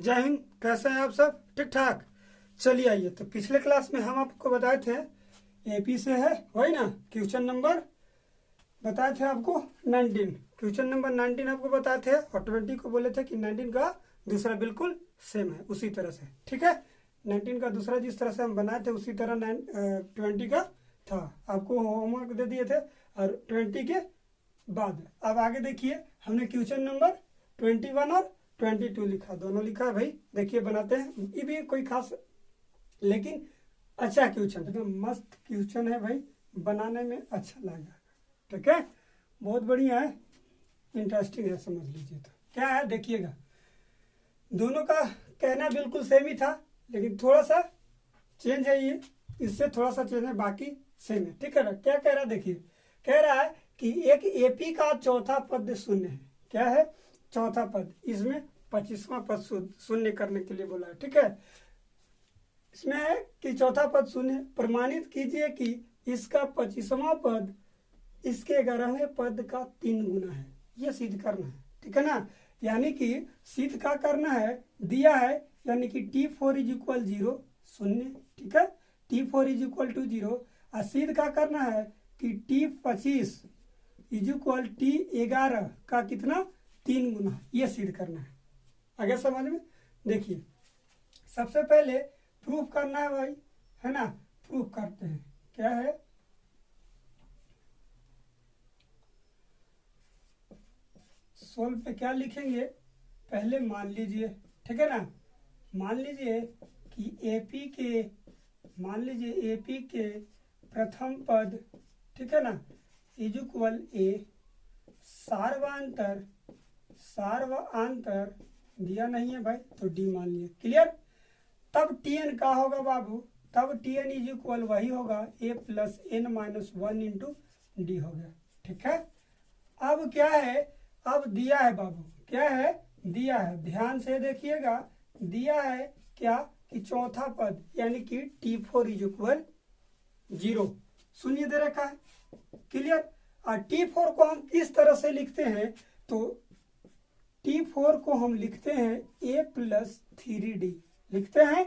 जय हिंद। कैसे हैं आप सब? ठीक ठाक। चलिए आइए, तो पिछले क्लास में हम आपको बताए थे एपी से है, वही ना। क्वेश्चन नंबर बताए थे आपको 19, क्वेश्चन नंबर 19 आपको बताए थे, और 20 को बोले थे कि 19 का दूसरा बिल्कुल सेम है उसी तरह से। ठीक है, 19 का दूसरा जिस तरह से हम बनाए थे उसी तरह 20 का था। आपको होमवर्क दे दिए थे, और 20 के बाद अब आगे देखिए, हमने क्वेश्चन नंबर 21 और 22 लिखा, दोनों लिखा है भाई। देखिए बनाते हैं, ये भी कोई खास लेकिन अच्छा क्वेश्चन, एकदम मस्त क्वेश्चन है भाई, बनाने में अच्छा लगेगा। ठीक है, बहुत बढ़िया है, इंटरेस्टिंग है, समझ लीजिए। तो क्या है देखिएगा, दोनों का कहना बिल्कुल सेम ही था, लेकिन थोड़ा सा चेंज है, ये इससे थोड़ा सा चेंज है, बाकी सेम है। ठीक है ना। क्या कह रहा है देखिए, कह रहा है कि एक एपी का चौथा पद शून्य है। क्या है? चौथा पद, इसमें 25वां पद शून्य करने के लिए बोला है। ठीक है, इसमें है कि चौथा पद शून्य, प्रमाणित कीजिए कि इसका 25वां पद इसके 11वें पद का 3 गुना है। ये सिद्ध करना है। ठीक है ना, यानी कि सिद्ध का करना है, दिया है, यानी कि T4 = 0 शून्य। ठीक है, T4 = 0, और सिद्ध का करना है कि T25 = T11 का कितना? 3 गुना। ये सिद्ध करना है। आगे समझ में देखिए, सबसे पहले प्रूफ करना है भाई, है ना। प्रूफ करते हैं, क्या है, सोल्व पे क्या लिखेंगे, पहले मान लीजिए। ठीक है ना, मान लीजिए कि एपी के प्रथम पद, ठीक है ना, इजुक्वल ए, सार्वआंतर दिया नहीं है भाई, तो डी मान लिए। क्लियर। तब टीएन का होगा बाबू, तब टीएन इजुक्वल वही होगा A plus N minus 1 into D हो गया। ठीक है, अब क्या है, अब दिया है बाबू, क्या है, दिया है, ध्यान से देखिएगा, दिया है क्या कि चौथा पद यानी कि T4 = 0 शून्य दे रखा है। क्लियर। और T4 को हम किस तरह से लिखते हैं, तो T4 को हम लिखते हैं a + 3d, लिखते हैं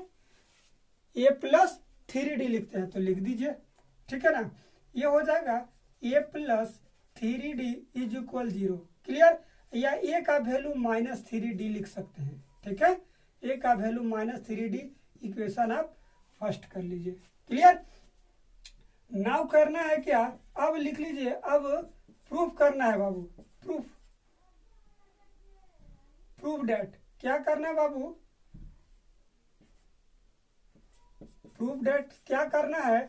a + 3d लिखते हैं, तो लिख दीजिए। ठीक है ना, ये हो जाएगा a + 3d = 0। क्लियर। या a का वैल्यू -3d लिख सकते हैं। ठीक है, a का वैल्यू -3d, इक्वेशन आप फर्स्ट कर लीजिए। क्लियर। नाउ करना है क्या, अब लिख लीजिए, अब प्रूफ करना है बाबू, प्रूफ डेट। क्या करना है बाबू, प्रूफ डेट क्या करना है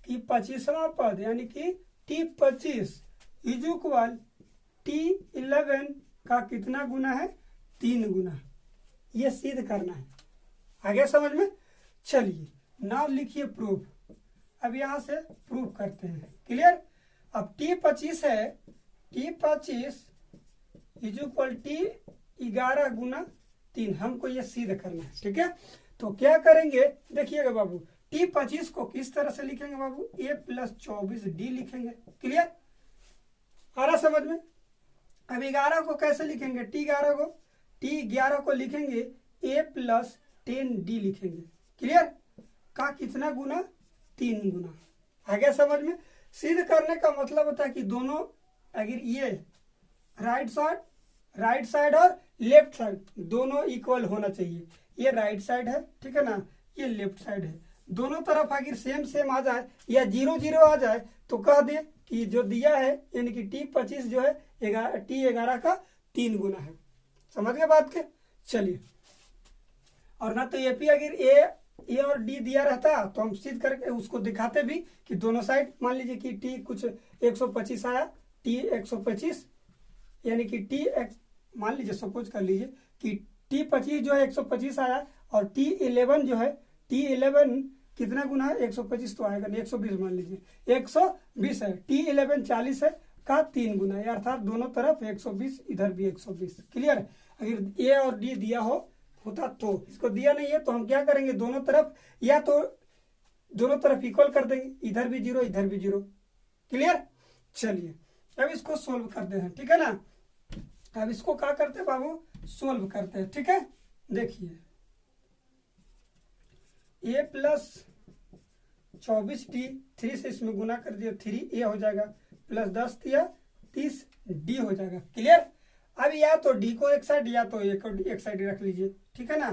कि 25वां पद यानी कि T25 = T11 का कितना गुना है? 3 गुना। ये सिद्ध करना है। आगे समझ में। चलिए नाउ लिखिए प्रूफ। अब यहां से प्रूफ करते हैं। क्लियर। अब T25 है, T25 = T11 गुना 3, हमको ये सिद्ध करना है। ठीक है, तो क्या करेंगे देखिएगा बाबू, T25 को किस तरह से लिखेंगे बाबू, a + 24d लिखेंगे। क्लियर, आ रहा समझ में। अब 11 को कैसे लिखेंगे, T11 को लिखेंगे a + 10d लिखेंगे। क्लियर, का कितना गुना? 3 गुना। आगे समझ में। सिद्ध करने का मतलब होता है कि दोनों, अगर ये राइट साइड और लेफ्ट साइड दोनों इक्वल होना चाहिए। ये राइट साइड है, ठीक है ना, ये लेफ्ट साइड है, दोनों तरफ अगर सेम आ जाए या 0 आ जाए, तो कह दे कि जो दिया है यानी कि T25 जो है T11 का 3 गुना है। समझ गए बात के। चलिए, और ना तो एपी अगर ए और डी दिया रहता तो हम सिद्ध करके उसको दिखाते भी कि दोनों साइड, मान लीजिए कि T कुछ 125 आया, T125 यानी कि मान लीजिए, सपोज कर लीजिए कि T25 जो है 125 आया, और T11 जो है, T11 कितना गुना है? 125 तो आएगा नहीं, 120 मान लीजिए, 120 है, T11 40 है का 3 गुना है, अर्थात दोनों तरफ 120, इधर भी 120। क्लियर। अगर ए और डी दिया होता तो, इसको दिया नहीं है तो हम क्या करेंगे, दोनों तरफ या तो दोनों तरफ इक्वल कर देंगे, इधर भी 0 इधर भी 0। क्लियर। चलिए अब इसको सोल्व करते हैं। ठीक है ना, अब इसको क्या करते हैं बाबू, सोल्व करते हैं। ठीक है, देखिए ए प्लस 24D, 3 से इसमें गुना कर दिया 3A हो जाएगा, प्लस 10 दिया 30D हो जाएगा। क्लियर। अब या तो D को एक साइड या तो A को एक साइड रख लीजिए, ठीक है ना।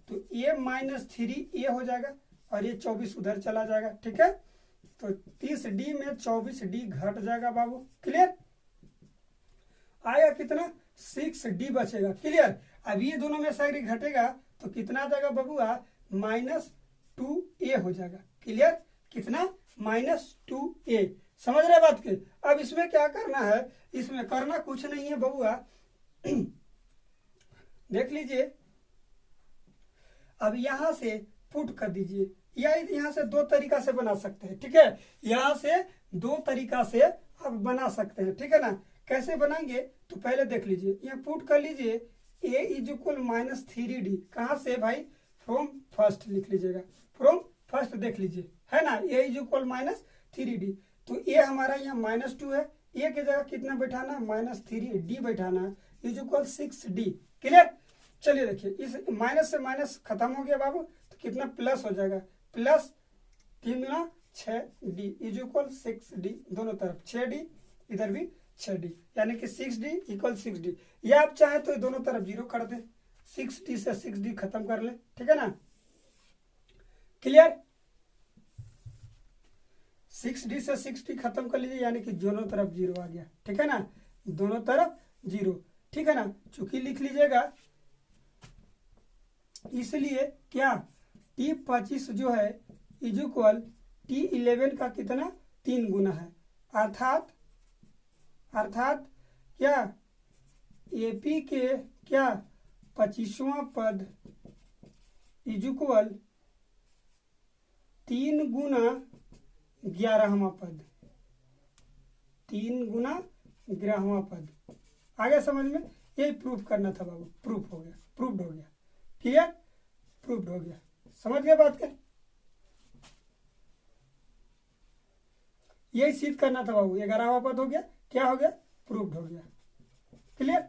तो A माइनस 3A हो जाएगा और ये 24 उधर चला जाएगा, ठीक है। तो 30D में 24D घट जाएगा बाबू। क्लियर। आएगा कितना, 6D बचेगा। क्लियर। अब ये दोनों में से घटेगा तो कितना आ जाएगा बबुआ, -2A हो जाएगा। क्लियर। कितना, -2A। समझ रहे बात के। अब इसमें क्या करना है, इसमें करना कुछ नहीं है बबुआ। देख लीजिए, अब यहां से पुट कर दीजिए, या यहाँ से दो तरीका से बना सकते हैं, ठीक है। यहाँ से दो तरीका से आप बना सकते हैं, ठीक है ना। कैसे बनाएंगे तो पहले देख लीजिए, यहाँ पुट कर लीजिए A इज इक्वल -3D। कहाँ से भाई, फ्रॉम फर्स्ट लिख लीजिएगा, फ्रॉम फर्स्ट देख लीजिए, है ना। A is equal -3D। तो A हमारा यहाँ -2 है, A की जगह कितना बैठाना, -3D बैठाना, इज इक्वल 6D। क्लियर। चलिए देखिए, इस माइनस से माइनस खत्म हो गया बाबू, तो कितना प्लस हो जाएगा, plus 3 Guna 6D is equal 6D। दोनों तरफ 6D, इधर भी 6D, यानी कि 6D इक्वल 6D। या आप चाहे तो दोनों तरफ 0 कर दे, 6D से 6D खत्म कर ले, ठीक है ना। क्लियर। 6D से 6D खत्म कर लीजिए, यानी कि दोनों तरफ 0 आ गया, ठीक है ना। दोनों तरफ 0, ठीक है ना। चूंकि लिख लीजिएगा, इसलिए क्या T25 जो है इज इक्वल T11 का कितना, 3 गुना है। अर्थात क्या AP के क्या 25वां पद इज इक्वल 3 गुना 11वां पद, 3 गुना 11वां पद। आगे समझ में, यही प्रूफ करना था बाबू। प्रूफ हो गया, प्रूफ्ड हो गया। क्लियर, प्रूफ्ड हो गया। समझ गए बात के। यही सिद्ध करना था बाबू। 11वां पद हो गया, क्या हो गया, प्रूफ्ड हो गया। क्लियर।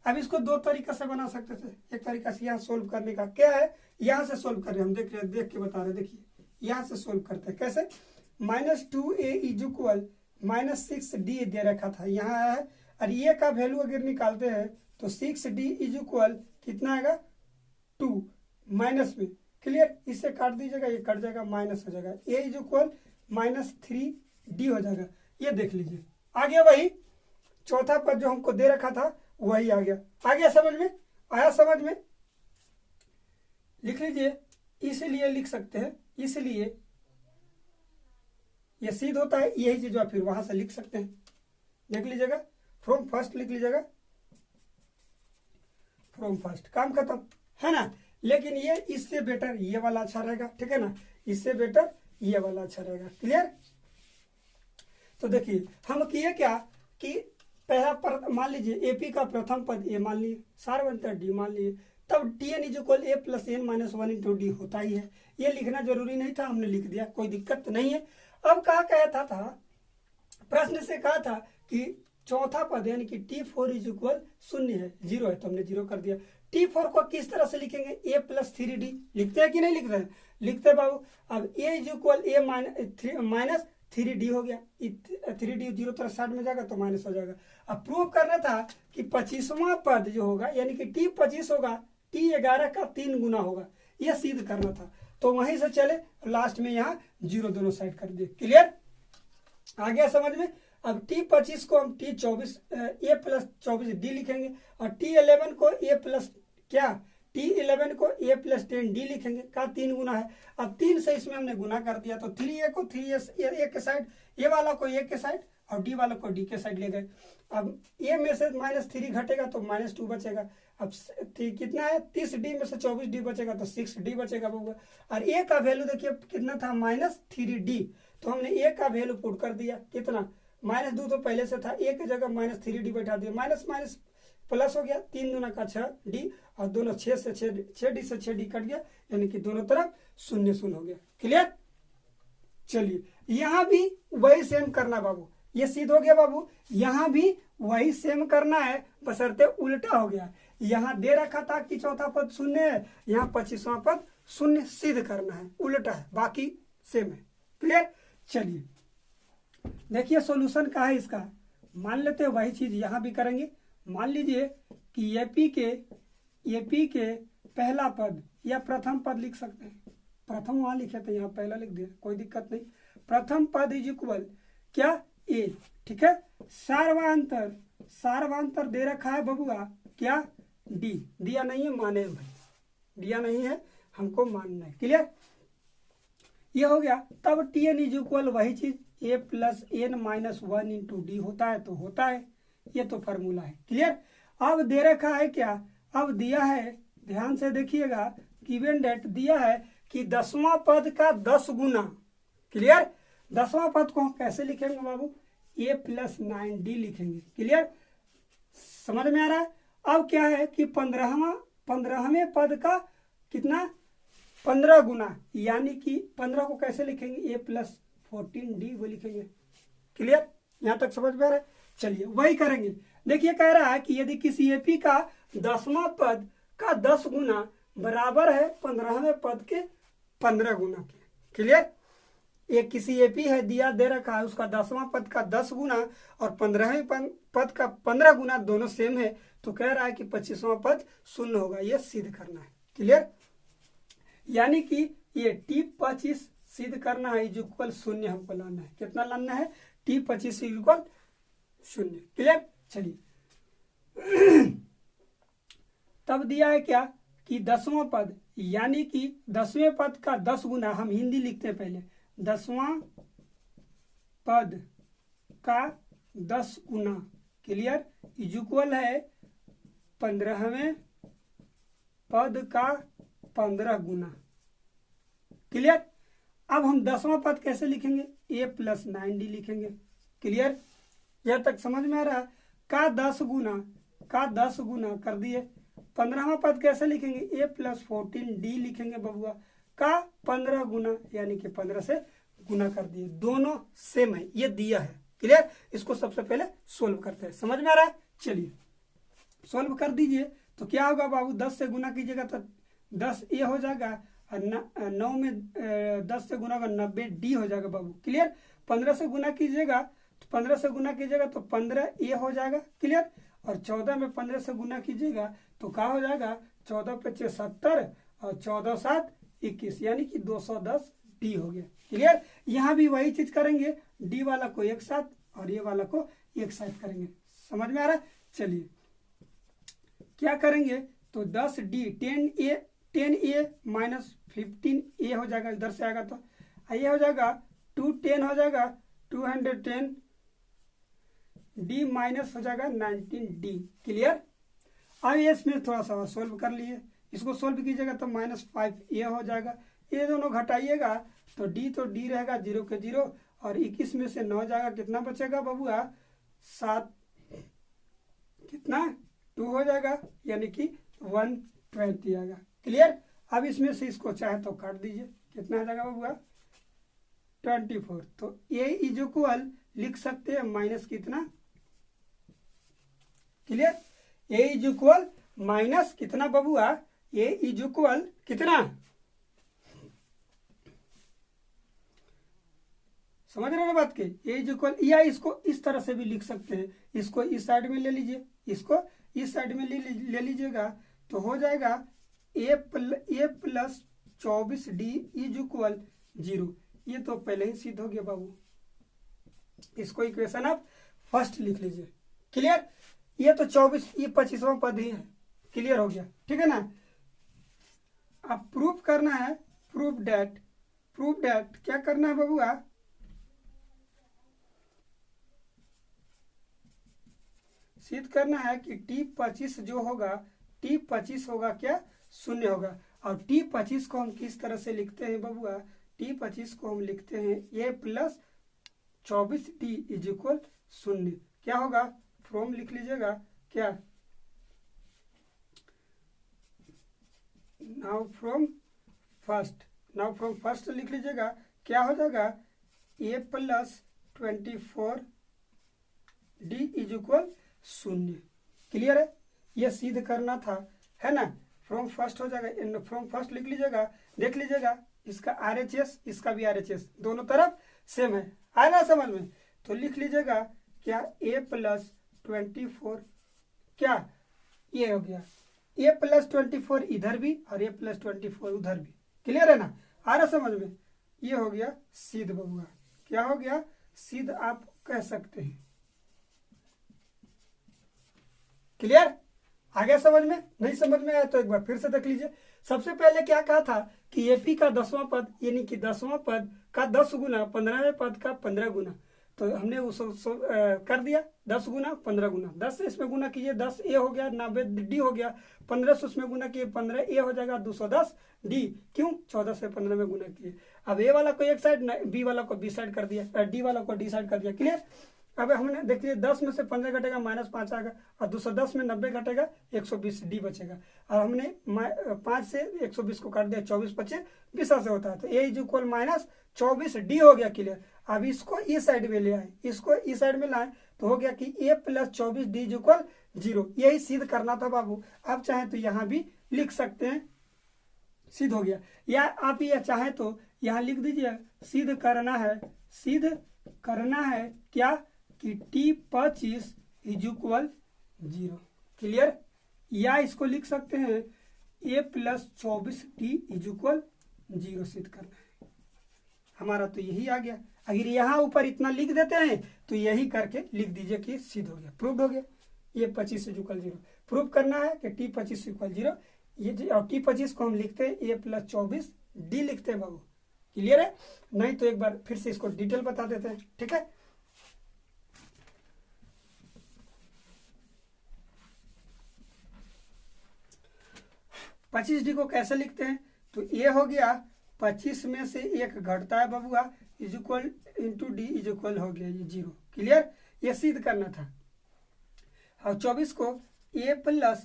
अब इसको दो तरीका से बना सकते थे। एक तरीका से यहाँ सोल्व करने का क्या है, यहाँ से सोल्व कर रहे हैं हम, देख के बता रहे। देखिए यहाँ से सोल्व करते हैं कैसे। -2A इज इक्वल -6D दे रखा था, यहाँ है। और ये का वैल्यू अगर निकालते हैं तो 6D इज इक्वल कितना आएगा, 2 माइनस में। क्लियर। इससे काट दीजिएगा, ये कट जाएगा, माइनस हो जाएगा। A इज इक्वल -3D हो जाएगा। ये देख लीजिए, आ गया वही चौथा पद जो हमको दे रखा था, वही आ गया। आ गया समझ में, आया समझ में। लिख लीजिए, इसलिए लिख सकते हैं, इसलिए ये सिद्ध होता है, यही चीज आप फिर वहां से लिख सकते हैं। देख लीजिएगा, फ्रॉम फर्स्ट लिख लीजिएगा, फ्रॉम फर्स्ट, काम खत्म, है ना। लेकिन ये इससे बेटर ये वाला अच्छा रहेगा, ठीक है ना। इससे बेटर ये वाला अच्छा रहेगा। क्लियर। तो देखिए हम किए क्या कि पहला मान लीजिए AP का प्रथम पद A मान लिए, सार्वंतर D मान लिए, तब Tn is equal A plus n minus 1 into D होता ही है। ये लिखना जरूरी नहीं था, हमने लिख दिया, कोई दिक्कत नहीं है। अब कहा कहता था, प्रश्न से कहा था कि चौथा पद यानी कि T4 इज इक्वल 0 है, 0 है, तो हमने 0 कर दिया। T4 को किस तरह से लिखेंगे, A प्लस 3D लिखते हैं कि नहीं लिख रहे हैं, लिखते हैं बाबू। अब A is equal A minus 3D हो गया, 3D 0 तरह साइड में जाएगा तो माइनस हो जाएगा। अब प्रूव करना था कि 25वां पद जो होगा यानी कि T25 होगा T11 का 3 गुना होगा, यह सिद्ध करना था। तो वहीं से चले, लास्ट में यहाँ 0 दोनों साइड कर दिए। क्लियर, आ गया समझ में। अब T25 को हम T24 A प्लस 24D लिखेंगे और T11 को A प्लस क्या T11 को A प्लस 10D लिखेंगे, का 3 गुना है। अब 3 से इसमें हमने गुना कर दिया तो 3A को 3A के साइड, A वाला को A के साइड और D वाला को D के साइड ले गए। अब A में से -3 घटेगा तो -2 बचेगा। अब कितना है, 30D में से 24D बचेगा तो 6D बचेगा बउआ। और A का वैल्यू देखिए कितना था, -3D, तो हमने A का वैल्यू पुट कर दिया, कितना, -2 तो पहले से था, A की जगह -3D बैठा दिया, माइनस माइनस प्लस हो गया, 3 दूना का 6D और दोनों 6D से 6D कट गया, यानी कि दोनों तरफ 0 हो गया। क्लियर। चलिए यहाँ भी वही सेम करना बाबू, ये सिद्ध हो गया बाबू। यहाँ भी वही सेम करना है, बशर्ते उल्टा हो गया। यहाँ दे रखा था कि चौथा पद शून्य है, यहाँ 25वां पद शून्य सिद्ध करना है, उल्टा है, बाकी सेम है। क्लियर। चलिए देखिए सॉल्यूशन का है इसका, मान लेते हैं वही चीज यहाँ भी करेंगे। मान लीजिए कि एपी के पहला पद या प्रथम पद लिख सकते हैं, प्रथम वहां लिखे थे, यहाँ पहला लिख दिया, कोई दिक्कत नहीं। प्रथम पद इज इक्वल क्या ए, ठीक है। सार्वांतर दे रखा है बबुआ क्या डी, दिया नहीं है माने भाई, दिया नहीं है हमको मानना है। क्लियर, ये हो गया। तब टी एन इज इक्वल वही चीज A plus N minus 1 into D होता है तो होता है, ये तो फॉर्मूला है। क्लियर। अब दे रखा है क्या, अब दिया है, ध्यान से देखिएगा, गिवन डेट दिया है कि 10वां पद का 10 गुना। क्लियर। 10वां पद को हम कैसे लिखेंगे बाबू, ए प्लस 9d लिखेंगे। क्लियर, समझ में आ रहा है। अब क्या है कि 15वें पद का कितना 15 गुना, यानी कि 15 को कैसे लिखेंगे, ए प्लस 14d वो लिखेंगे। क्लियर, यहां तक समझ में आ रहा है। चलिए वही करेंगे। देखिए कह रहा है कि यदि किसी एपी का 10वां पद का 10 गुना बराबर है 15वें पद के 15 गुना के। क्लियर, एक किसी एपी है दिया दे रखा है, उसका 10वां पद का 10 गुना और 15वें पद का 15 गुना दोनों सेम है, तो कह रहा है कि 25वां पद शून्य होगा, ये सिद्ध करना है। क्लियर, यानी कि ये T25 सिद्ध करना है इज इक्वल शून्य हमको लाना है। कितना लाना है, T25 इक्वल शून्य। क्लियर। चलिए तब दिया है क्या कि 10वां पद, यानी कि 10वें पद का 10 गुना, हम हिंदी लिखते हैं पहले, 10वां पद का 10 गुना। क्लियर, इज इक्वल है 15वें पद का 15 गुना। क्लियर, अब हम 10वां पद कैसे लिखेंगे, ए प्लस 9d लिखेंगे। क्लियर, यह तक समझ में आ रहा है। का 10 गुना कर दिए। 15वां पद कैसे लिखेंगे, ए प्लस 14d लिखेंगे बबुआ, का 15 गुना, यानी कि 15 से गुना कर दिए, दोनों सेम है, ये दिया है। क्लियर, इसको सबसे पहले सोल्व करते हैं, समझ में आ रहा है। चलिए सोल्व कर दीजिए, तो क्या होगा बाबू, 10 से गुना कीजिएगा तो 10 ए हो जाएगा, और 9 में 10 से गुना होगा 90d हो जाएगा बाबू। क्लियर, 15 से गुना कीजिएगा तो 15 से गुना कीजिएगा तो 15 ए हो जाएगा। क्लियर, और 14 में 15 से गुना कीजिएगा तो क्या हो जाएगा, 14 × 5 = 70 और 14 × 7 = 21, यानी कि 210d हो गया। क्लियर, यहाँ भी वही चीज करेंगे, डी वाला को एक साथ और ये वाला को एक साथ करेंगे, समझ में आ रहा है। चलिए क्या करेंगे, तो 10d 10a माइनस 15a हो जाएगा, इधर से आएगा तो ये हो जाएगा 210 हो जाएगा, 210 d माइनस हो जाएगा 19d। क्लियर, अब ये इसमें थोड़ा सा सोल्व कर लिए, इसको सोल्व कीजिएगा तो -5a हो जाएगा, ये दोनों घटाइएगा तो d रहेगा 0 के 0 और 21 में से 9 जाएगा, कितना बचेगा बबुआ, 7 कितना 2 हो जाएगा, यानी कि 120 आएगा। क्लियर, अब इसमें से इसको चाहे तो काट दीजिए, कितना आ जाएगा बबुआ 24। तो ए इज इक्वल लिख सकते हैं माइनस कितना, clear, A is equal minus कितना बबुआ, ए इज इक्वल कितना, समझ रहे हैं बात के, ए इज इक्वल, या इसको इस तरह से भी लिख सकते हैं, इसको इस साइड में ले लीजिए, इसको इस साइड में ले लीजिएगा तो हो जाएगा ए प्लस 24d इज इक्वल 0। ये तो पहले ही सिद्ध हो गया बाबू, इसको इक्वेशन आप फर्स्ट लिख लीजिए। क्लियर, ये तो 24, ये 25वां पद ही है। क्लियर हो गया, ठीक है ना। अब प्रूफ करना है, प्रूफ डेट क्या करना है बबुआ, सिद्ध करना है कि T25 जो होगा, T25 होगा क्या, शून्य होगा। और T25 को हम किस तरह से लिखते हैं बबुआ, T25 को हम लिखते हैं a plus 24d is equal 0। क्या होगा, फ्रॉम लिख लीजिएगा क्या, नाउ फ्रॉम फर्स्ट लिख लीजिएगा, क्या हो जाएगा, a plus 24d is equal 0। Clear है, ये सिद्ध करना था, है ना। फ्रॉम फर्स्ट हो जाएगा, फ्रॉम फर्स्ट लिख लीजिएगा, देख लीजिएगा इसका RHS इसका भी RHS दोनों तरफ सेम है, आया ना समझ में। तो लिख लीजिएगा क्या A+24 क्या ये हो गया A+24 इधर भी और A+24 उधर भी, क्लियर है ना, आ रहा समझ में। ये हो गया सिद्ध बबुआ, क्या हो गया सिद्ध आप कह सकते हैं, क्लियर। आगे समझ में, नहीं समझ में आया तो एक बार फिर से देख लीजिए। सबसे पहले क्या कहा था कि AP का 10वां पद यानी कि 10वां पद का 10 गुना 15वें पद का 15 गुना, तो हमने उसको कर दिया 10 गुना 15 गुना, 10 से इसमें गुना कीजिए 10 A हो गया, 90 D हो गया, 15 से उसमें गुना किए 15 A हो जाएगा, 210 D, क्यों 14 से 15 में गुना किए। अब A वाला को एक साइड, B वाला को B साइड कर दिया, D वाला को D साइड कर दिया, क्लियर। अब हमने देख लिया 10 में से 15 घटेगा -5 आएगा, और 210 में 90 घटेगा 120 D बचेगा, और हमने 5 से 120 को काट दिया, 24 बचे 20 से होता है, तो A = -24 D हो गया, क्लियर। अब इसको इस साइड में ले आए, इसको इस साइड में लाए तो हो गया कि A+24 D = 0। यही सिद्ध करना था बाबू। आप चाहे तो यहाँ भी लिख सकते हैं, सिद्ध हो गया, या आप ये चाहे तो यहाँ लिख दीजिए सिद्ध करना है, सिद्ध करना है क्या कि T25 = 0, क्लियर। या इसको लिख सकते हैं A+24 D = 0 सिद्ध करना है, हमारा तो यही आ गया। अगर यहाँ ऊपर इतना लिख देते हैं तो यही करके लिख दीजिए कि सिद्ध हो गया, प्रूव हो गया। A25 = 0 प्रूव करना है कि T25 = 0, ये और T25 को हम लिखते हैं A+24 D लिखते हैं बाबू, क्लियर है। नहीं तो एक बार फिर से इसको डिटेल बता देते हैं, ठीक है। D को कैसे लिखते हैं, तो ये हो गया 25 में से 1 घटता है बबुआ, = D = हो गया ये 0, क्लियर। ये सिद्ध करना था। और 24 को A+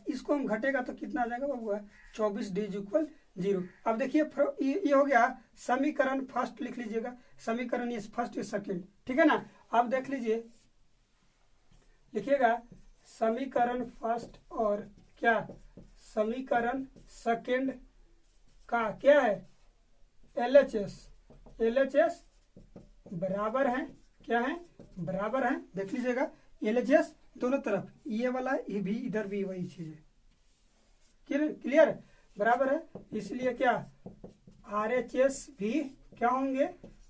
इसको हम घटेगा तो कितना आ जाएगा बबुआ, 24 D = 0। अब देखिए ये हो गया समीकरण फर्स्ट, लिख लीजिएगा समीकरण ये फर्स्ट ये सेकंड, ठीक है ना। अब देख लीजिए, लिखिएगा समीकरण फर्स्ट और क्या समीकरण सेकंड का क्या है LHS बराबर है, क्या है बराबर है, देख लीजिएगा LHS दोनों तरफ, ये वाला ये भी इधर भी वही चीज है, क्लियर बराबर है। इसलिए क्या RHS भी क्या होंगे,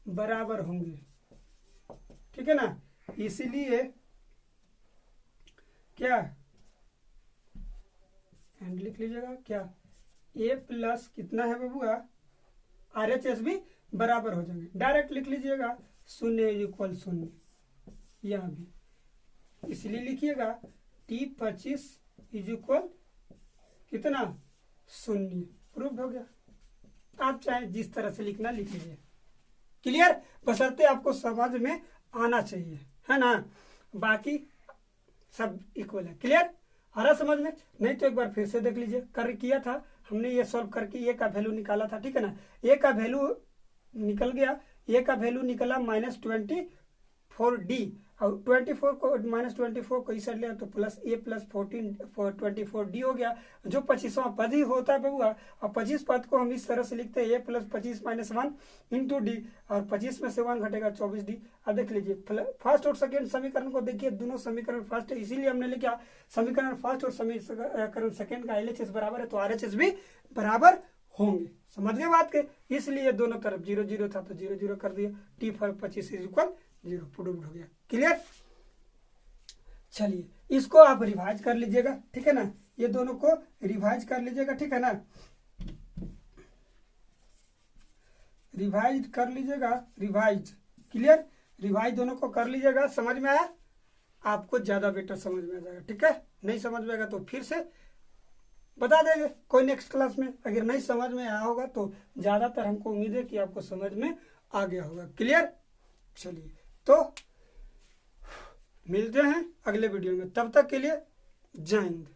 बराबर होंगे, ठीक है ना। इसलिए क्या एंड लिख लीजिएगा क्या A+ कितना है बबुआ, RHS भी बराबर हो जाएंगे, डायरेक्ट लिख लीजिएगा 0 = 0 यहाँ भी, इसलिए लिखिएगा T25 = कितना 0, प्रूफ हो गया। आप चाहे जिस तरह से लिखना लिख लीजिए, क्लियर, बशर्ते आपको समझ में आना चाहिए, है ना, बाकी सब इक्वल है, क्लियर आ रहा समझ में। नहीं तो एक बार फिर से देख लीजिए, कर किया था हमने, ये सॉल्व करके A का वैल्यू निकाला था, ठीक है ना। A का वैल्यू निकल गया, A का वैल्यू निकला -24D, और 24 को -24 को इस साइड लिया तो +A+24D हो गया, जो 25वां पद ही होता है बबुआ। और 25 पद को हम इस तरह से लिखते हैं A+25 - 1 × D, और 25 में से 1 घटेगा 24D। अब देख लीजिए फर्स्ट और सेकंड समीकरण को देखिए, दोनों समीकरण फर्स्ट है, इसीलिए हमने लिखा समीकरण फर्स्ट और समीकरण सेकंड का LHS बराबर है, तो RHS भी बराबर होंगे, समझ गए बात के। इसलिए दोनों तरफ 0 0 था तो 0 0 कर दिया, T25 = 0 प्रूव्ड हो गया, क्लियर। चलिए इसको आप रिवाइज कर लीजिएगा, ठीक है ना, ये दोनों को रिवाइज कर लीजिएगा, ठीक है ना, रिवाइज कर लीजिएगा, रिवाइज, क्लियर, रिवाइज दोनों को कर लीजिएगा। समझ में आया, आपको ज्यादा बेटर समझ में आ जाएगा, ठीक है। नहीं समझ में आएगा तो फिर से बता देंगे कोई नेक्स्ट क्लास में। अगर नहीं समझ में आया होगा तो ज्यादातर हमको उम्मीद है कि आपको समझ में आ गया होगा, क्लियर। चलिए तो मिलते हैं अगले वीडियो में, तब तक के लिए जय हिंद।